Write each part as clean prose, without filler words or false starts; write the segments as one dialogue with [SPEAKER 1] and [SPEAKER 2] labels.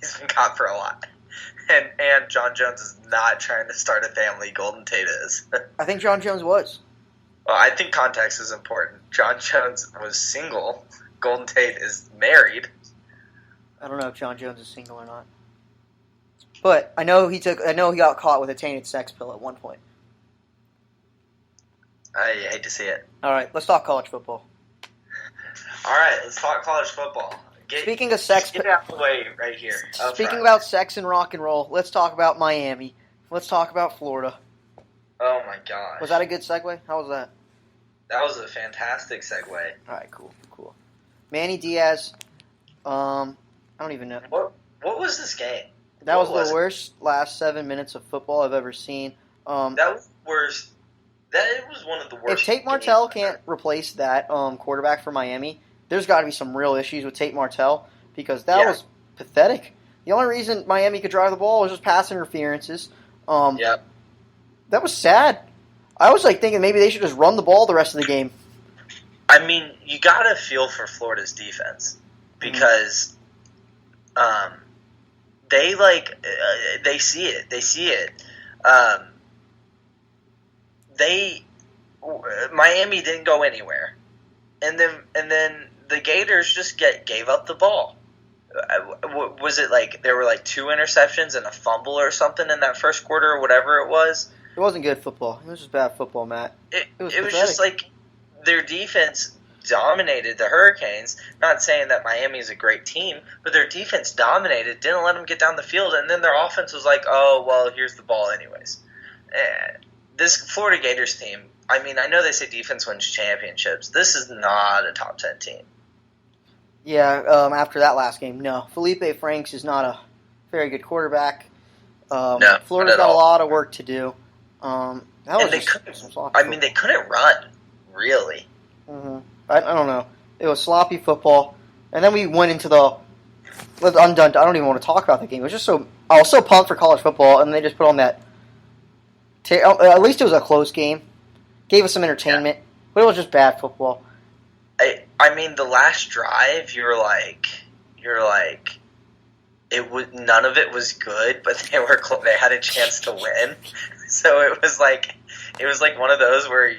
[SPEAKER 1] He's been caught for a lot. And John Jones is not trying to start a family. Golden Tate is.
[SPEAKER 2] I think John Jones was.
[SPEAKER 1] Well, I think context is important. John Jones was single. Golden Tate is married.
[SPEAKER 2] I don't know if John Jones is single or not. But I know he got caught with a tainted sex pill at one point.
[SPEAKER 1] I hate to see it.
[SPEAKER 2] All right, let's talk college football.
[SPEAKER 1] All right, let's talk college football.
[SPEAKER 2] Speaking of sex,
[SPEAKER 1] get out of the way right here.
[SPEAKER 2] Speaking about sex and rock and roll, let's talk about Miami. Let's talk about Florida.
[SPEAKER 1] Oh my gosh.
[SPEAKER 2] Was that a good segue? How was that?
[SPEAKER 1] That was a fantastic segue.
[SPEAKER 2] All right, cool. Manny Diaz. I don't even know.
[SPEAKER 1] What was this game?
[SPEAKER 2] That was the worst last 7 minutes of football I've ever seen.
[SPEAKER 1] That was worst. It was one of the worst.
[SPEAKER 2] If Tate Martell can't replace that quarterback for Miami, there's got to be some real issues with Tate Martell because that was pathetic. The only reason Miami could drive the ball was just pass interferences.
[SPEAKER 1] Yep.
[SPEAKER 2] That was sad. I was thinking maybe they should just run the ball the rest of the game.
[SPEAKER 1] I mean, you got to feel for Florida's defense because they see it. They see it. Miami didn't go anywhere, and then the Gators just gave up the ball. Was it there were 2 interceptions and a fumble or something in that first quarter or whatever it was?
[SPEAKER 2] It wasn't good football. It was just bad football, Matt.
[SPEAKER 1] It was just their defense dominated the Hurricanes. Not saying that Miami is a great team, but their defense dominated, didn't let them get down the field, and then their offense was like, oh, well, here's the ball anyways. This Florida Gators team, I mean, I know they say defense wins championships. This is not a top 10 team.
[SPEAKER 2] Yeah, after that last game, no. Felipe Franks is not a very good quarterback.
[SPEAKER 1] No,
[SPEAKER 2] Florida's got a lot of work to do.
[SPEAKER 1] They couldn't run, really.
[SPEAKER 2] Mm-hmm. I don't know. It was sloppy football. And then we went into the... I'm done. I don't even want to talk about the game. It was just so... I was so pumped for college football, and they just put on that... At least it was a close game. Gave us some entertainment. But it was just bad football.
[SPEAKER 1] I mean, the last drive, you're like... None of it was good, but they had a chance to win. So it was one of those where it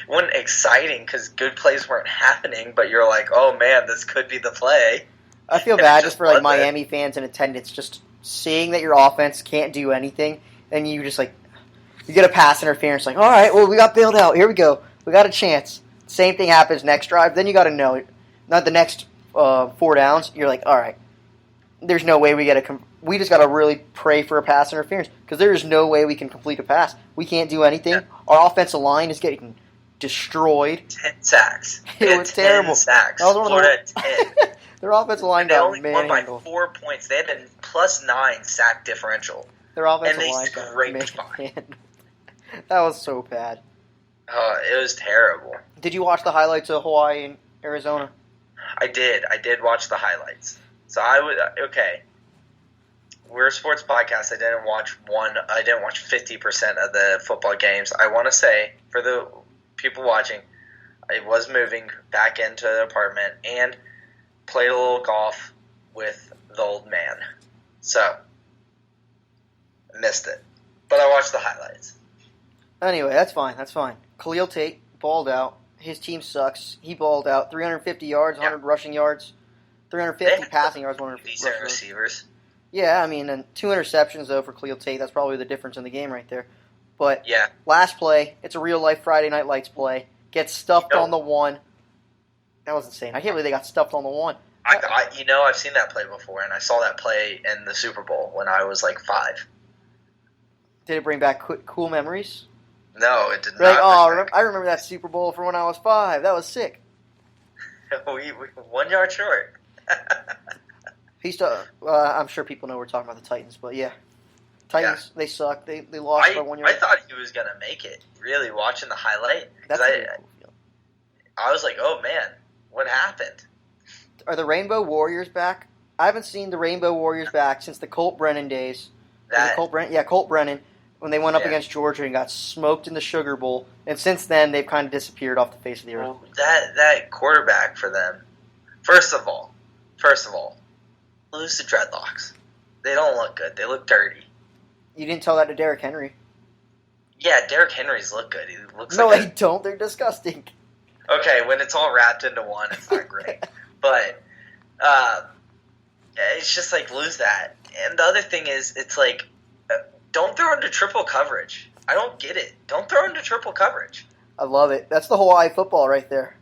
[SPEAKER 1] wasn't exciting because good plays weren't happening, but you're like, oh man, this could be the play.
[SPEAKER 2] I feel bad just for Miami fans in attendance, just seeing that your offense can't do anything, and you just you get a pass interference, all right, well, we got bailed out. Here we go. We got a chance. Same thing happens next drive. Then you got to know it. Not the next 4 downs. You're like, all right, there's no way we we just got to really pray for a pass interference because there is no way we can complete a pass. We can't do anything. Yeah. Our offensive line is getting destroyed.
[SPEAKER 1] 10 sacks.
[SPEAKER 2] It was terrible.
[SPEAKER 1] 10 sacks.
[SPEAKER 2] That was one
[SPEAKER 1] Florida at 10.
[SPEAKER 2] Their offensive line
[SPEAKER 1] got manhandled. They only won by 4 points. They had a +9 sack differential.
[SPEAKER 2] Their offensive line got manhandled. That was so bad.
[SPEAKER 1] It was terrible.
[SPEAKER 2] Did you watch the highlights of Hawaii and Arizona?
[SPEAKER 1] I did watch the highlights. So okay. We're a sports podcast. I didn't watch 50% of the football games. I want to say, for the people watching, I was moving back into the apartment and played a little golf with the old man. So, missed it. But I watched the highlights.
[SPEAKER 2] Anyway, that's fine. Khalil Tate balled out. His team sucks. He balled out. 350 yards, 100 rushing yards, 350 passing yards, 100
[SPEAKER 1] decent receivers.
[SPEAKER 2] Yeah, I mean, and 2 interceptions, though, for Khalil Tate. That's probably the difference in the game right there. But last play, it's a real-life Friday Night Lights play. Gets stuffed on the 1. That was insane. I can't believe they got stuffed on the 1.
[SPEAKER 1] I've seen that play before, and I saw that play in the Super Bowl when I was 5.
[SPEAKER 2] Did it bring back cool memories?
[SPEAKER 1] No, it did not.
[SPEAKER 2] I remember that Super Bowl from when I was 5. That was sick.
[SPEAKER 1] we 1 yard short.
[SPEAKER 2] I'm sure people know we're talking about the Titans, but yeah. Titans, they suck. They lost by 1 yard.
[SPEAKER 1] I thought he was going to make it, really, watching the highlight.
[SPEAKER 2] That's a cool feeling.
[SPEAKER 1] I was like, oh, man, what happened?
[SPEAKER 2] Are the Rainbow Warriors back? I haven't seen the Rainbow Warriors back since the Colt Brennan days. Colt Brennan, when they went up against Georgia and got smoked in the Sugar Bowl. And since then, they've kind of disappeared off the face of the earth.
[SPEAKER 1] Well, that quarterback for them, first of all, lose the dreadlocks. They don't look good. They look dirty.
[SPEAKER 2] You didn't tell that to Derrick Henry.
[SPEAKER 1] Yeah, Derrick Henry's look good. He looks
[SPEAKER 2] No,
[SPEAKER 1] like
[SPEAKER 2] they don't. They're disgusting.
[SPEAKER 1] Okay, when it's all wrapped into one, it's not great. But it's just like, lose that. And the other thing is, it's like, don't throw into triple coverage. I don't get it. Don't throw into triple coverage.
[SPEAKER 2] I love it. That's the Hawaii football right there.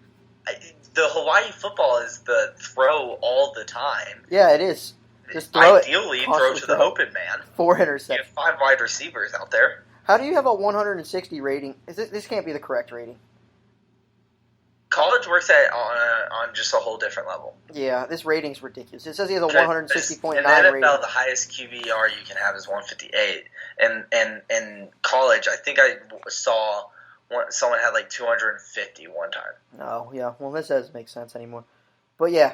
[SPEAKER 1] The Hawaii football is the throw all the time.
[SPEAKER 2] Yeah, it is. Just throw
[SPEAKER 1] Ideally,
[SPEAKER 2] it.
[SPEAKER 1] throw to the open man.
[SPEAKER 2] 4 interceptions.
[SPEAKER 1] You have 5 wide receivers out there.
[SPEAKER 2] How do you have a 160 rating? This can't be the correct rating.
[SPEAKER 1] College works on just a whole different level.
[SPEAKER 2] Yeah, this rating's ridiculous. It says he has a 160.9
[SPEAKER 1] in the NFL,
[SPEAKER 2] rating.
[SPEAKER 1] the highest QBR you can have is 158. And in college, I think I saw someone had like 250 one time.
[SPEAKER 2] Oh, yeah. Well, this doesn't make sense anymore. But yeah,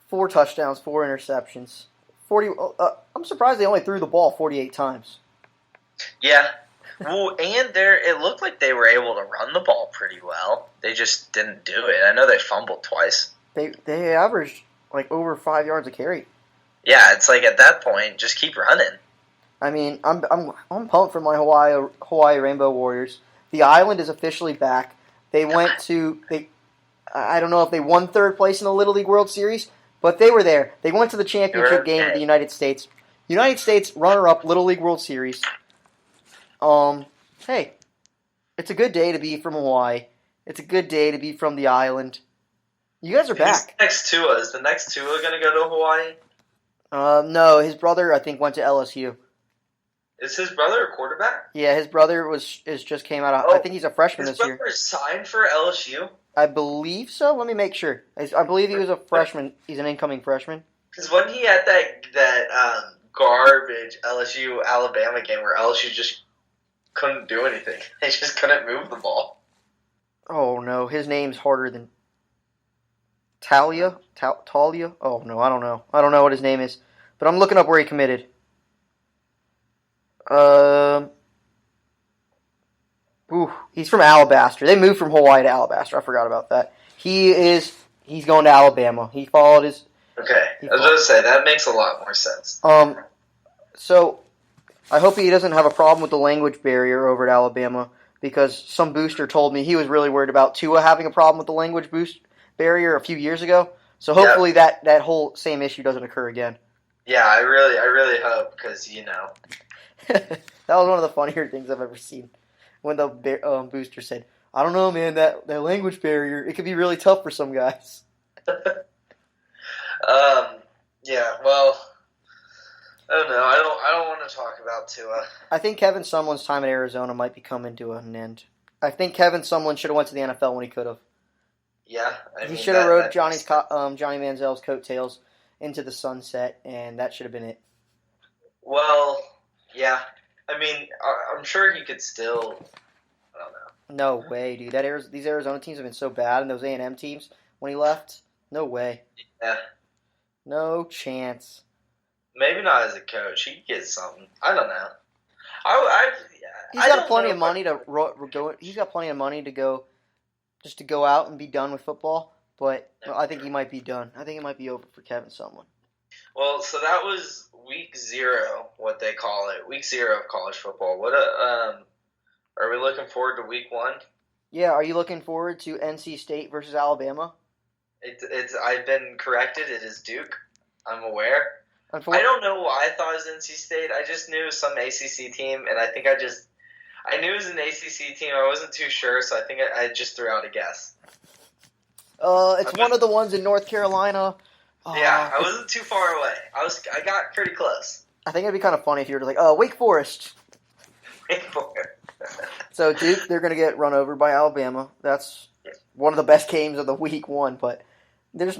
[SPEAKER 2] 4 touchdowns, 4 interceptions. 40. I'm surprised they only threw the ball 48 times.
[SPEAKER 1] Yeah. Well, and it looked like they were able to run the ball pretty well. They just didn't do it. I know they fumbled twice.
[SPEAKER 2] They averaged like over 5 yards a carry.
[SPEAKER 1] Yeah, it's like at that point, just keep running.
[SPEAKER 2] I mean, I'm pumped for my Hawaii Rainbow Warriors. The island is officially back. They went to I don't know if they won 3rd place in the Little League World Series, but they were there. They went to the championship game with the United States. United States runner-up Little League World Series. Hey, it's a good day to be from Hawaii. It's a good day to be from the island. You guys are back.
[SPEAKER 1] Is the next Tua going to go to Hawaii?
[SPEAKER 2] No, his brother I think went to LSU.
[SPEAKER 1] Is his brother a quarterback?
[SPEAKER 2] Yeah, his brother just came out. I think he's a freshman this year.
[SPEAKER 1] His brother signed for LSU?
[SPEAKER 2] I believe so. Let me make sure. I believe he was a freshman. He's an incoming freshman.
[SPEAKER 1] Because when he had that garbage LSU Alabama game where LSU just couldn't do anything, they just couldn't move the ball.
[SPEAKER 2] Oh no, his name's harder than Talia. Talia. Oh no, I don't know. I don't know what his name is, but I'm looking up where he committed. He's from Alabaster. They moved from Hawaii to Alabaster. I forgot about that. He's going to Alabama. He followed his.
[SPEAKER 1] Okay, I was going to say that makes a lot more sense.
[SPEAKER 2] So I hope he doesn't have a problem with the language barrier over at Alabama, because some booster told me he was really worried about Tua having a problem with the language barrier a few years ago. So hopefully that whole same issue doesn't occur again.
[SPEAKER 1] Yeah, I really hope, because
[SPEAKER 2] that was one of the funnier things I've ever seen. When the booster said, "I don't know, man, that language barrier, it could be really tough for some guys."
[SPEAKER 1] Yeah, well, I don't know. I don't want to talk about Tua.
[SPEAKER 2] I think Kevin Sumlin's time in Arizona might be coming to an end. I think Kevin Sumlin should have went to the NFL when he could have.
[SPEAKER 1] Yeah,
[SPEAKER 2] he should have rode Johnny Manziel's coattails into the sunset, and that should have been it.
[SPEAKER 1] Well, yeah. I mean, I'm sure he could still. I don't know.
[SPEAKER 2] No way, dude. These Arizona teams have been so bad, and those A&M teams when he left. No way.
[SPEAKER 1] Yeah.
[SPEAKER 2] No chance.
[SPEAKER 1] Maybe not as a coach. He could get something. I don't know.
[SPEAKER 2] He's got plenty of money to go. He's got plenty of money to go, just to go out and be done with football. But I think he might be done. I think it might be over for Kevin Sumlin.
[SPEAKER 1] Well, so that was week 0, what they call it, week 0 of college football. Are we looking forward to week 1?
[SPEAKER 2] Yeah, are you looking forward to NC State versus Alabama?
[SPEAKER 1] I've been corrected. It is Duke. I'm aware. I don't know why I thought it was NC State. I just knew it was some ACC team, and I think I knew it was an ACC team. I wasn't too sure, so I think I just threw out a guess.
[SPEAKER 2] It's one of the ones in North Carolina.
[SPEAKER 1] Yeah, I wasn't too far away. I got pretty close.
[SPEAKER 2] I think it'd be kind of funny if you were like, Wake Forest.
[SPEAKER 1] Wake Forest.
[SPEAKER 2] So Duke, they're going to get run over by Alabama. That's one of the best games of the week 1, but there's...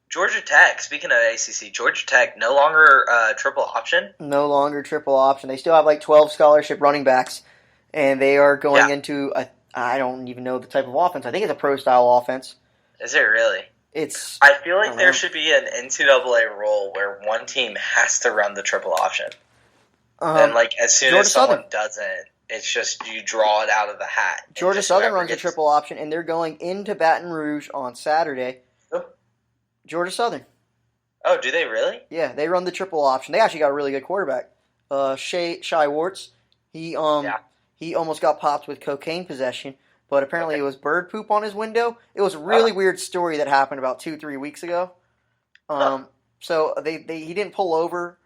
[SPEAKER 1] Georgia Tech, speaking of ACC, Georgia Tech no longer triple option?
[SPEAKER 2] No longer triple option. They still have like 12 scholarship running backs, and they are going into I don't even know the type of offense. I think it's a pro-style offense.
[SPEAKER 1] Is it really? I feel like there should be an NCAA rule where one team has to run the triple option. And like as soon as someone doesn't, it's just you draw it out of the hat.
[SPEAKER 2] Georgia Southern runs a triple option, and they're going into Baton Rouge on Saturday. Georgia Southern.
[SPEAKER 1] Oh, do they really?
[SPEAKER 2] Yeah, they run the triple option. They actually got a really good quarterback. Shy Warts. He
[SPEAKER 1] Yeah.
[SPEAKER 2] he almost got popped with cocaine possession, but apparently
[SPEAKER 1] Okay.
[SPEAKER 2] it was bird poop on his window. It was a really weird story that happened about 2-3 weeks ago.
[SPEAKER 1] Huh.
[SPEAKER 2] So he didn't pull over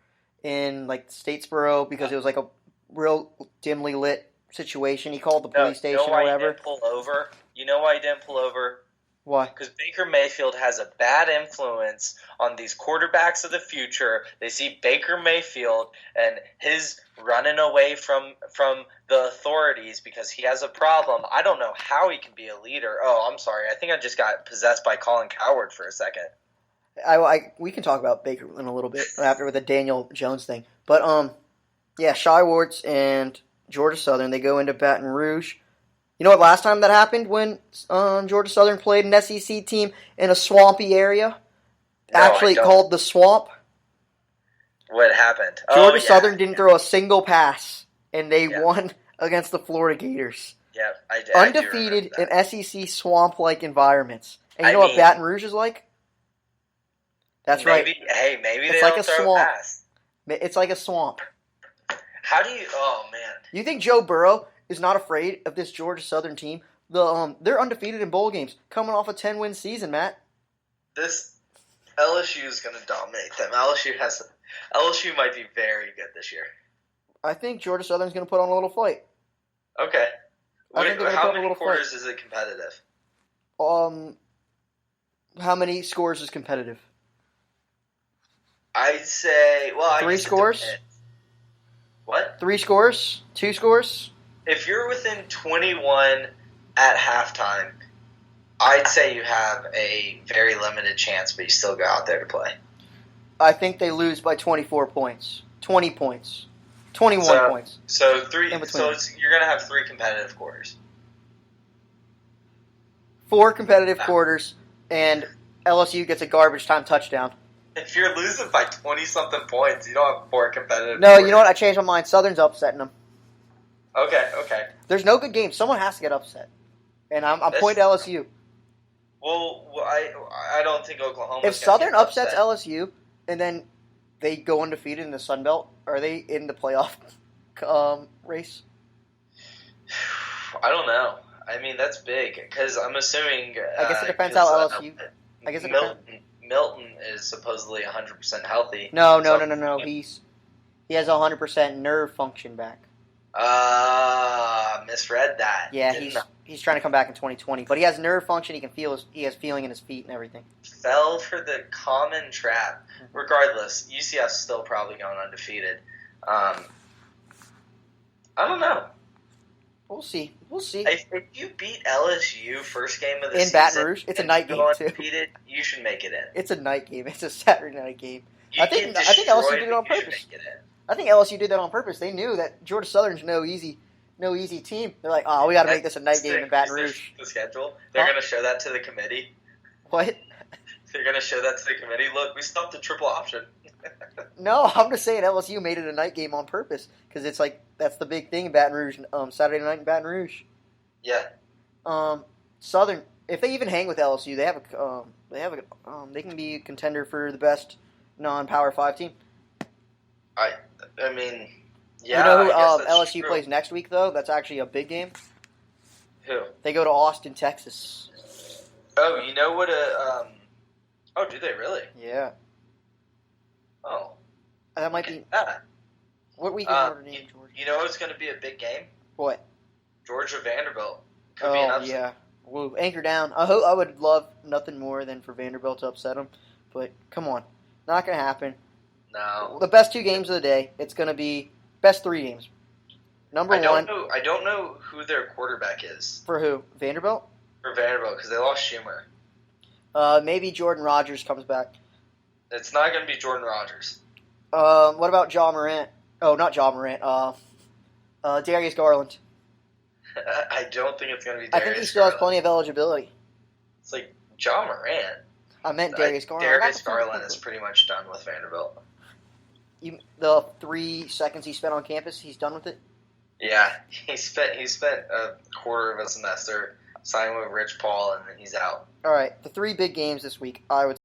[SPEAKER 2] in like Statesboro because it was like a real dimly lit situation. He called the police
[SPEAKER 1] You know
[SPEAKER 2] station or
[SPEAKER 1] why he
[SPEAKER 2] whatever.
[SPEAKER 1] didn't pull over? You know why he didn't pull over?
[SPEAKER 2] Why?
[SPEAKER 1] Because Baker Mayfield has a bad influence on these quarterbacks of the future. They see Baker Mayfield and his running away from the authorities because he has a problem. I don't know how he can be a leader. Oh, I'm sorry. I think I just got possessed by Colin Coward for a second.
[SPEAKER 2] We can talk about Baker in a little bit after with the Daniel Jones thing. But yeah, Shy Warts and Georgia Southern, they go into Baton Rouge. You know what? Last time that happened when Georgia Southern played an SEC team in a swampy area,
[SPEAKER 1] No,
[SPEAKER 2] actually
[SPEAKER 1] I don't.
[SPEAKER 2] called the Swamp.
[SPEAKER 1] What happened?
[SPEAKER 2] Georgia Southern didn't throw a single pass, and they
[SPEAKER 1] Yeah.
[SPEAKER 2] won against the Florida Gators.
[SPEAKER 1] Yeah, I do
[SPEAKER 2] Undefeated
[SPEAKER 1] remember that.
[SPEAKER 2] in SEC swamp-like environments. And you
[SPEAKER 1] I
[SPEAKER 2] know what
[SPEAKER 1] mean-
[SPEAKER 2] Baton Rouge is like? That's right.
[SPEAKER 1] Hey, maybe
[SPEAKER 2] It's
[SPEAKER 1] they
[SPEAKER 2] like
[SPEAKER 1] don't
[SPEAKER 2] a
[SPEAKER 1] throw
[SPEAKER 2] swamp.
[SPEAKER 1] pass.
[SPEAKER 2] It's like a swamp.
[SPEAKER 1] How do you? Oh man.
[SPEAKER 2] You think Joe Burrow is not afraid of this Georgia Southern team? They're undefeated in bowl games, coming off a 10-win season, Matt.
[SPEAKER 1] This LSU is going to dominate them. LSU might be very good this year.
[SPEAKER 2] I think Georgia Southern's going to put on a little fight.
[SPEAKER 1] Okay.
[SPEAKER 2] I think they're gonna
[SPEAKER 1] How
[SPEAKER 2] put a
[SPEAKER 1] many
[SPEAKER 2] little
[SPEAKER 1] quarters is it competitive?
[SPEAKER 2] How many scores is competitive?
[SPEAKER 1] I'd say, well, I
[SPEAKER 2] 3
[SPEAKER 1] guess it
[SPEAKER 2] scores?
[SPEAKER 1] depends. What?
[SPEAKER 2] 3 scores? 2 scores?
[SPEAKER 1] If you're within 21 at halftime, I'd say you have a very limited chance, but you still go out there to play.
[SPEAKER 2] I think they lose by 24 points. 20 points. 21 points.
[SPEAKER 1] So
[SPEAKER 2] In between.
[SPEAKER 1] you're going to have 3 competitive quarters.
[SPEAKER 2] 4 competitive quarters, and LSU gets a garbage time touchdown.
[SPEAKER 1] If you're losing by 20-something points, you don't have 4 competitive
[SPEAKER 2] No,
[SPEAKER 1] quarters.
[SPEAKER 2] you know what? I changed my mind. Southern's upsetting them.
[SPEAKER 1] Okay.
[SPEAKER 2] There's no good game. Someone has to get upset. And I'm pointing to LSU.
[SPEAKER 1] Well, I don't think Oklahoma.
[SPEAKER 2] If Southern upsets LSU, and then they go undefeated in the Sun Belt, are they in the playoff race?
[SPEAKER 1] I don't know. I mean, that's big because I'm assuming.
[SPEAKER 2] I guess it depends how LSU. I guess it depends.
[SPEAKER 1] Milton is supposedly 100% healthy.
[SPEAKER 2] No. He has 100% nerve function back.
[SPEAKER 1] Misread that.
[SPEAKER 2] Yeah, he's trying to come back in 2020, but he has nerve function. He has feeling in his feet and everything.
[SPEAKER 1] Fell for the common trap. Regardless, UCF's still probably going undefeated. I don't know.
[SPEAKER 2] We'll see.
[SPEAKER 1] If you beat LSU first game of the
[SPEAKER 2] In
[SPEAKER 1] season
[SPEAKER 2] Baton Rouge, it's a
[SPEAKER 1] and
[SPEAKER 2] night
[SPEAKER 1] go
[SPEAKER 2] game, too.
[SPEAKER 1] undefeated, you should make it in.
[SPEAKER 2] It's a night game. It's a Saturday night game.
[SPEAKER 1] You
[SPEAKER 2] I think
[SPEAKER 1] get
[SPEAKER 2] LSU
[SPEAKER 1] destroyed,
[SPEAKER 2] did it on
[SPEAKER 1] but you should
[SPEAKER 2] purpose.
[SPEAKER 1] make it in.
[SPEAKER 2] I think LSU did that on purpose. They knew that Georgia Southern's no easy team. They're like, we got to make this a night game in Baton Rouge.
[SPEAKER 1] The schedule. They're going to show that to the committee.
[SPEAKER 2] What?
[SPEAKER 1] They're going to show that to the committee. Look, we stopped the triple option.
[SPEAKER 2] No, I'm just saying LSU made it a night game on purpose because it's like that's the big thing in Baton Rouge. Saturday night in Baton Rouge.
[SPEAKER 1] Yeah.
[SPEAKER 2] Southern, if they even hang with LSU, they can be a contender for the best non-Power 5 team.
[SPEAKER 1] I mean, yeah.
[SPEAKER 2] You know who
[SPEAKER 1] I guess that's
[SPEAKER 2] LSU
[SPEAKER 1] true.
[SPEAKER 2] plays next week though? That's actually a big game.
[SPEAKER 1] Who?
[SPEAKER 2] They go to Austin, Texas.
[SPEAKER 1] Oh, you know what oh, do they really?
[SPEAKER 2] Yeah,
[SPEAKER 1] Oh.
[SPEAKER 2] that might be.
[SPEAKER 1] Yeah.
[SPEAKER 2] What week is Notre Dame, Georgia?
[SPEAKER 1] You know it's going to be a big game?
[SPEAKER 2] What?
[SPEAKER 1] Georgia Vanderbilt. Could be an
[SPEAKER 2] Oh
[SPEAKER 1] upset.
[SPEAKER 2] yeah. Woo, anchor down. I would love nothing more than for Vanderbilt to upset them, but come on, not gonna happen.
[SPEAKER 1] No.
[SPEAKER 2] The best 2 games of the day. It's gonna be best 3 games. Number
[SPEAKER 1] I
[SPEAKER 2] one
[SPEAKER 1] don't know who their quarterback is
[SPEAKER 2] for who? Vanderbilt.
[SPEAKER 1] for Vanderbilt because they lost Schumer.
[SPEAKER 2] Maybe Jordan Rogers comes back.
[SPEAKER 1] It's not going to be Jordan Rogers.
[SPEAKER 2] What about Ja Morant? Oh, not Ja Morant. Darius Garland.
[SPEAKER 1] I don't think it's going to be
[SPEAKER 2] I
[SPEAKER 1] Darius
[SPEAKER 2] think he still has
[SPEAKER 1] Garland.
[SPEAKER 2] plenty of eligibility.
[SPEAKER 1] It's like John Morant.
[SPEAKER 2] I meant Darius Garland.
[SPEAKER 1] Darius Garland is pretty much done with Vanderbilt.
[SPEAKER 2] The 3 seconds he spent on campus, he's done with it.
[SPEAKER 1] Yeah, he spent a quarter of a semester signing with Rich Paul, and then he's out.
[SPEAKER 2] All right, the 3 big games this week. I would